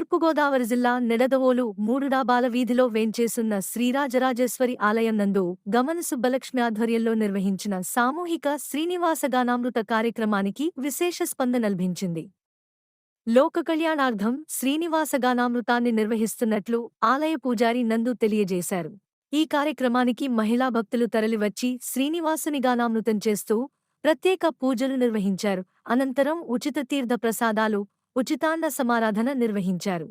తూర్పుగోదావరి జిల్లా నిడదవోలు మూడుడాబాల వీధిలో వేంచేసున్న శ్రీరాజరాజేశ్వరి ఆలయం నందు గమన సుబ్బలక్ష్మి ఆధ్వర్యంలో నిర్వహించిన సామూహిక శ్రీనివాసగానామృత కార్యక్రమానికి విశేష స్పందన లభించింది. లోక కళ్యాణార్థం శ్రీనివాసగానామృతాన్ని నిర్వహిస్తున్నట్లు ఆలయ పూజారి నందు తెలియజేశారు. ఈ కార్యక్రమానికి మహిళా భక్తులు తరలివచ్చి శ్రీనివాసుని గానామృతం చేస్తూ ప్రత్యేక పూజలు నిర్వహించారు. అనంతరం ఉచిత తీర్థ ప్రసాదాలు, ఉచితాన్న సమారాధన నిర్వహించారు.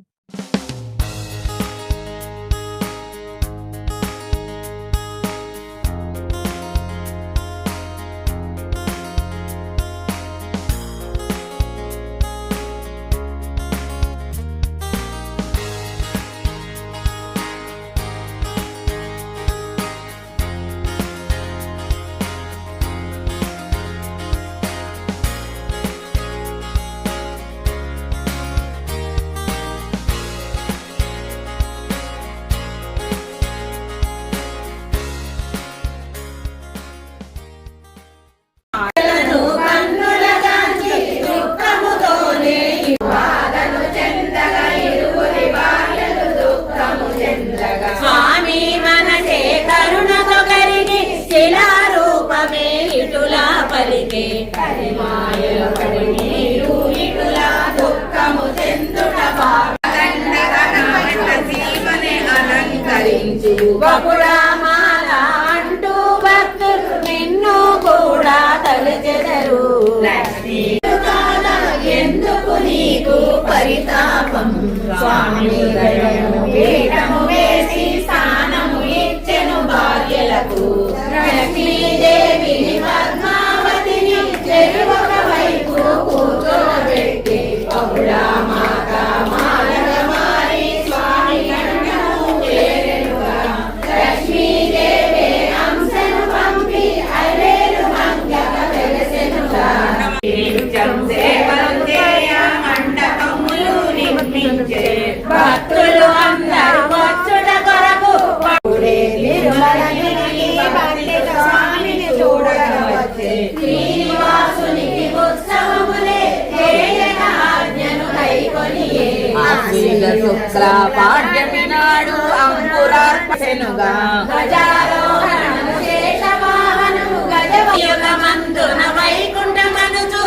అంటూ భక్తులు నిన్ను కూడా తలచెదరు. ఎందుకు నీకు పరితాపం? స్వామి పీఠము వేసి స్థానము ఇచ్చెను భార్యలకు. లక్ష్మీదేవిని పద్మావతిని చెరువొక వైపు కూర్చోబెట్టి బహుళా మాత మాలగా మారి స్వామి కన్యము చేరెనుగా. లక్ష్మీదేవి అంశను పంపి అరేలు మంగళ వెలసెనుగా. మండపములు నిర్మించే భక్తులు అందరూ వచ్చుట కొరకు స్వామిని చూడవచ్చే. శ్రీనివాసునికి ఉత్సవములే చేయక ఆజ్ఞను కైకొనియే. శుక్ల పాడ్యమి నాడు అంకురార్పణుగా గజారోహణము శేషవాహనము గజయుగమందున వైకుంఠమనుచు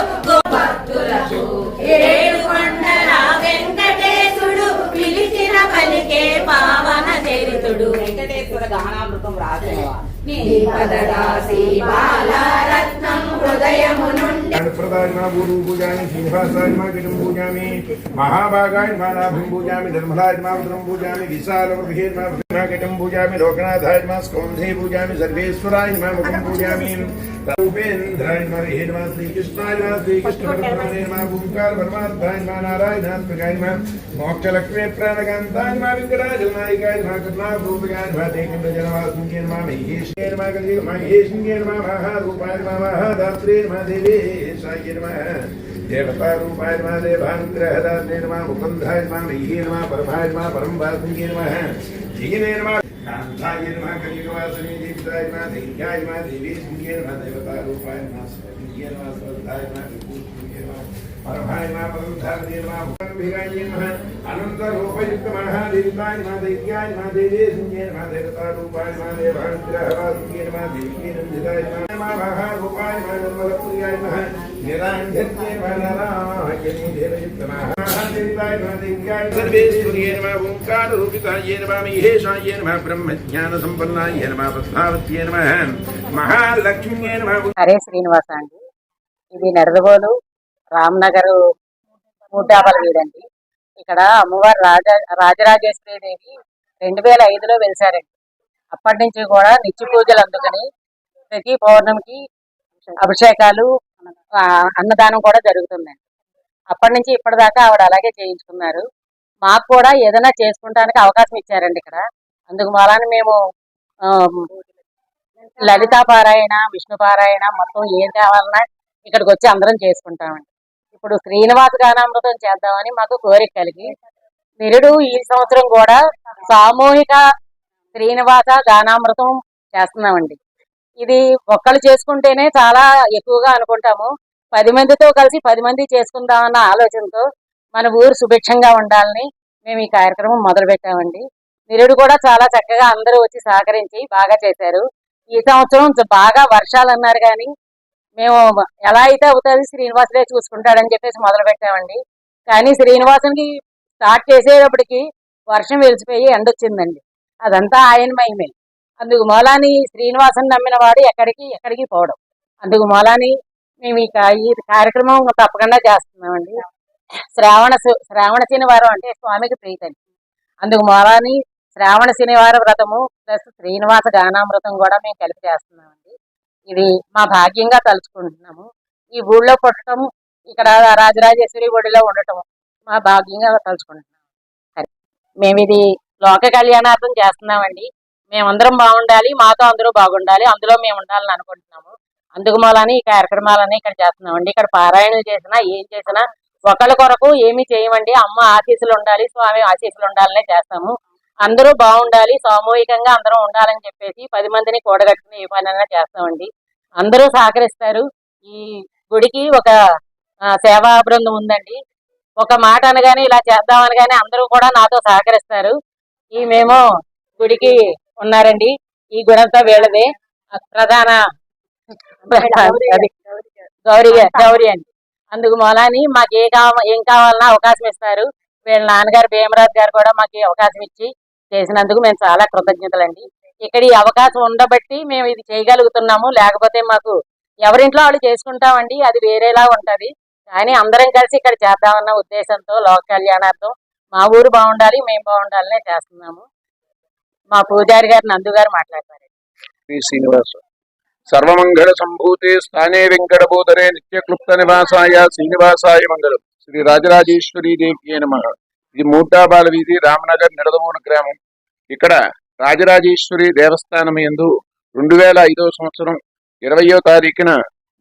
భక్తులకు ఏడు కొండల వెంకటేశుడు పిలిచిన పలికే పావన చరితుడు. వెంకటేశ్వర గానామృతం రాసేవా పదరాశి బాలరత్నం హృదయము నుండి గురు పూజామి శ్రీనివాసాయ కిటం పూజామి మహాభాగాయ నాభం పూజామి ధర్మలాయ ఉదరం పూజామి విశాల కిటం పూజామి లోకనాథాయ స్కంధే పూజామి సర్వేశ్వరాయ ముఖం పూజామి రూపేంద్రాయ నమ శ్రీకృష్ణాయ శ్రీకృష్ణ పరమాత్మనే నమ ఓంకార పరమాత్మాయ నమ నారాయణాత్మకాయ నమ మోక్షలక్ష్మీ ప్రాణకాంతాయ నమ వెంకటాచలనాయకాయ నమ కరుణారూపకాయ నమ దేకండజనవాసుకే నమ మహేశ్వరే నమ మహేశ్వరే నమ మహారూపాయ నమ మహాదాత్రే నమ దేవేశాయ నమ దేవతారూపాయ నమ దేవానుగ్రహదాత్రే నమ ముకుందాయ నమ మహ్యే నమ పరమాయ నమ పరంభాసుకే నమ జయనే నమ కాంతాయ నమ కలియుగవాసిని దేవతాయ నమ ధైర్యాయ నమ దేవేశంకే నమ దేవతారూపాయ నమ స్వయంకే నమ స్వధాయ నమ విభూతికే నమ పరమాయ నమ పరంధాయ నమ ముఖంభిగాయ నమ అనంతరూపయుక్త మహాదేవతాయ నమ ధైర్యాయ నమ దేవేశంకే నమ దేవతారూపాయ నమ దేవానుగ్రహవాసికే నమ దేవికే నందితాయ నమ మహారూపాయ నమ నిర్మలప్రియాయ నమ నిరాంజన్యే నమ నారాయణే దేవయుక్త మహాదేవతాయ నమ ధైర్యాయ సర్వేశ్వర్యే నమ ఓంకారరూపితాయ నమ మహేశాయ నమ బ్రహ్మజ్ఞాన సంపన్నాయ నమ పద్మావత్యే నమ మహాలక్ష్మ్యే నమ. హరే శ్రీనివాస అండి. ఇది నిడదవోలు రామ్నగర్ మూడాబాల వీడండి. ఇక్కడ అమ్మవారు రాజరాజేశ్వరి దేవి 2005లో వెలిసారండి. అప్పటి నుంచి కూడా నిత్య పూజలు అందుకని ప్రతి పౌర్ణమికి అభిషేకాలు, అన్నదానం కూడా జరుగుతుందండి. అప్పటి నుంచి ఇప్పటిదాకా ఆవిడ అలాగే చేయించుకున్నారు. మాకు కూడా ఏదైనా చేసుకుంటానికి అవకాశం ఇచ్చారండి ఇక్కడ. అందుకు మూలాన మేము లలితా పారాయణ, విష్ణు పారాయణ మొత్తం ఏం కావాలన్నా ఇక్కడికి వచ్చి అందరం చేసుకుంటామండి. ఇప్పుడు శ్రీనివాస గానామృతం చేద్దామని మాకు కోరిక కలిగి నిరుడు ఈ సంవత్సరం కూడా సామూహిక శ్రీనివాస గానామృతం చేస్తున్నామండి. ఇది ఒక్కళ్ళు చేసుకుంటేనే చాలా ఎక్కువగా అనుకుంటాము. 10 మందితో కలిసి 10 మంది చేసుకుందామన్న ఆలోచనతో మన ఊరు సుభిక్షంగా ఉండాలని మేము ఈ కార్యక్రమం మొదలు పెట్టామండి. నిరుడు కూడా చాలా చక్కగా అందరూ వచ్చి సహకరించి బాగా చేశారు. ఈ సంవత్సరం బాగా వర్షాలు అన్నారు కానీ మేము ఎలా అయితే అవుతుంది శ్రీనివాసుడే చూసుకుంటాడని చెప్పేసి మొదలు పెట్టామండి. కానీ శ్రీనివాసునికి స్టార్ట్ చేసేటప్పటికి వర్షం వెలిసిపోయి ఎండొచ్చిందండి. అదంతా ఆయన మహిమే. అందుకు మూలాని శ్రీనివాసుని నమ్మిన వాడు ఎక్కడికి పోవడం. అందుకు మూలాని మేము ఈ కార్యక్రమం తప్పకుండా చేస్తున్నామండి. శ్రావణ శనివారం అంటే స్వామికి ప్రీతండి. అందుకు మూలాని శ్రావణ శనివార వ్రతము ప్లస్ శ్రీనివాస గానామృతం కూడా మేము కలిపి చేస్తున్నామండి. ఇది మా భాగ్యంగా తలుచుకుంటున్నాము. ఈ ఊళ్ళో పుట్టడం, ఇక్కడ రాజరాజేశ్వరి గుడిలో ఉండటం మా భాగ్యంగా తలుచుకుంటున్నాము. సరే, మేము ఇది లోక కళ్యాణార్థం చేస్తున్నామండి. మేమందరం బాగుండాలి, మాతో అందరూ బాగుండాలి, అందులో మేము ఉండాలని అనుకుంటున్నాము. అందుకు మూలాని ఈ కార్యక్రమాలన్నీ ఇక్కడ చేస్తున్నామండి. ఇక్కడ పారాయణలు చేసినా ఏం చేసినా ఒకళ్ళ కొరకు ఏమీ చేయమండి. అమ్మ ఆశీస్సులు ఉండాలి, స్వామి ఆశీస్సులు ఉండాలనే చేస్తాము. అందరూ బాగుండాలి, సామూహికంగా అందరం ఉండాలని చెప్పేసి 10 మందిని కూడగట్టుకుని ఏ పనైనా చేస్తామండి. అందరూ సహకరిస్తారు. ఈ గుడికి ఒక సేవా బృందం ఉందండి. ఒక మాట అనగానే ఇలా చేద్దామని కానీ అందరూ కూడా నాతో సహకరిస్తారు. మేము గుడికి ఉన్నారండి. ఈ గుడంతా వీళ్ళదే. ప్రధాన గౌరీ అండి. అందుకు మూలాని మాకు ఏం కావాలన్నా అవకాశం ఇస్తారు. వీళ్ళ నాన్నగారు భీమరాజు గారు కూడా మాకు అవకాశం ఇచ్చి చేసినందుకు మేము చాలా కృతజ్ఞతలండి. ఇక్కడ ఈ అవకాశం ఉండబట్టి మేము ఇది చేయగలుగుతున్నాము. లేకపోతే మాకు ఎవరింట్లో వాళ్ళు చేసుకుంటామండి, అది వేరేలా ఉంటది. కానీ అందరం కలిసి ఇక్కడ చేద్దామన్న ఉద్దేశంతో లోక కళ్యాణార్థం మా ఊరు బాగుండాలి, మేము బాగుండాలనే చేస్తున్నాము. మా పూజారి గారు నందు గారు మాట్లాడతారు. శ్రీనివాస సర్వమంగళ సంభూతే స్థానే వెంకటబోధరే నిత్యక్లుప్త నివాసాయ శ్రీనివాసాయ మంగళం. శ్రీ రాజరాజేశ్వరీ దేవి నమః. ఇది మూటాబాల వీధి, రామనగర్, నిడదవోలు గ్రామం. ఇక్కడ రాజరాజేశ్వరి దేవస్థానం యందు 2005వ సంవత్సరం 20వ తారీఖున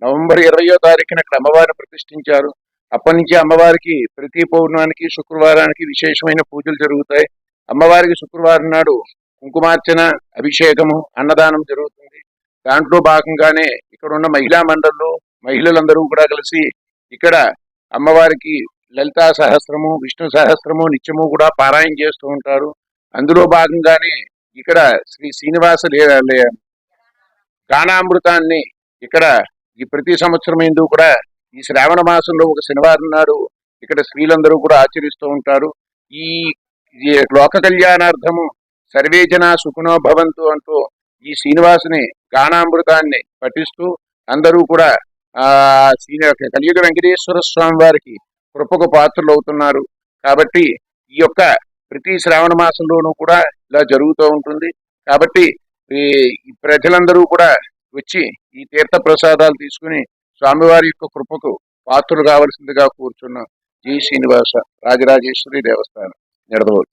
నవంబర్ 20వ తారీఖున ఇక్కడ అమ్మవారిని ప్రతిష్ఠించారు. అప్పటి నుంచి అమ్మవారికి ప్రతి పౌర్ణానికి శుక్రవారానికి విశేషమైన పూజలు జరుగుతాయి. అమ్మవారికి శుక్రవారం నాడు కుంకుమార్చన, అభిషేకము, అన్నదానం జరుగుతుంది. దాంట్లో భాగంగానే ఇక్కడ ఉన్న మహిళా మండళ్ళు మహిళలందరూ కూడా కలిసి ఇక్కడ అమ్మవారికి లలితా సహస్రము, విష్ణు సహస్రము నిత్యము కూడా పారాయణ చేస్తూ ఉంటారు. అందులో భాగంగానే ఇక్కడ శ్రీ శ్రీనివాస గానామృతాన్ని ఇక్కడ ఈ ప్రతి సంవత్సరం ఎందుకు కూడా ఈ శ్రావణ మాసంలో ఒక శనివారం నాడు ఇక్కడ స్త్రీలందరూ కూడా ఆచరిస్తూ ఉంటారు. ఈ లోక కళ్యాణార్థము సర్వే జనా సుఖినో భవంతు అంటూ ఈ శ్రీనివాసుని గానామృతాన్ని పఠిస్తూ అందరూ కూడా కలియుగ వెంకటేశ్వర స్వామి వారికి కృపకు పాత్రలు అవుతున్నారు. కాబట్టి ఈ యొక్క ప్రతి శ్రావణ మాసంలోనూ కూడా ఇలా జరుగుతూ ఉంటుంది. కాబట్టి ఈ ప్రజలందరూ కూడా వచ్చి ఈ తీర్థ ప్రసాదాలు తీసుకుని స్వామివారి యొక్క కృపకు పాత్రలు కావలసిందిగా కూర్చున్న జై శ్రీనివాస రాజరాజేశ్వరి దేవస్థానం, నిడదవోలు.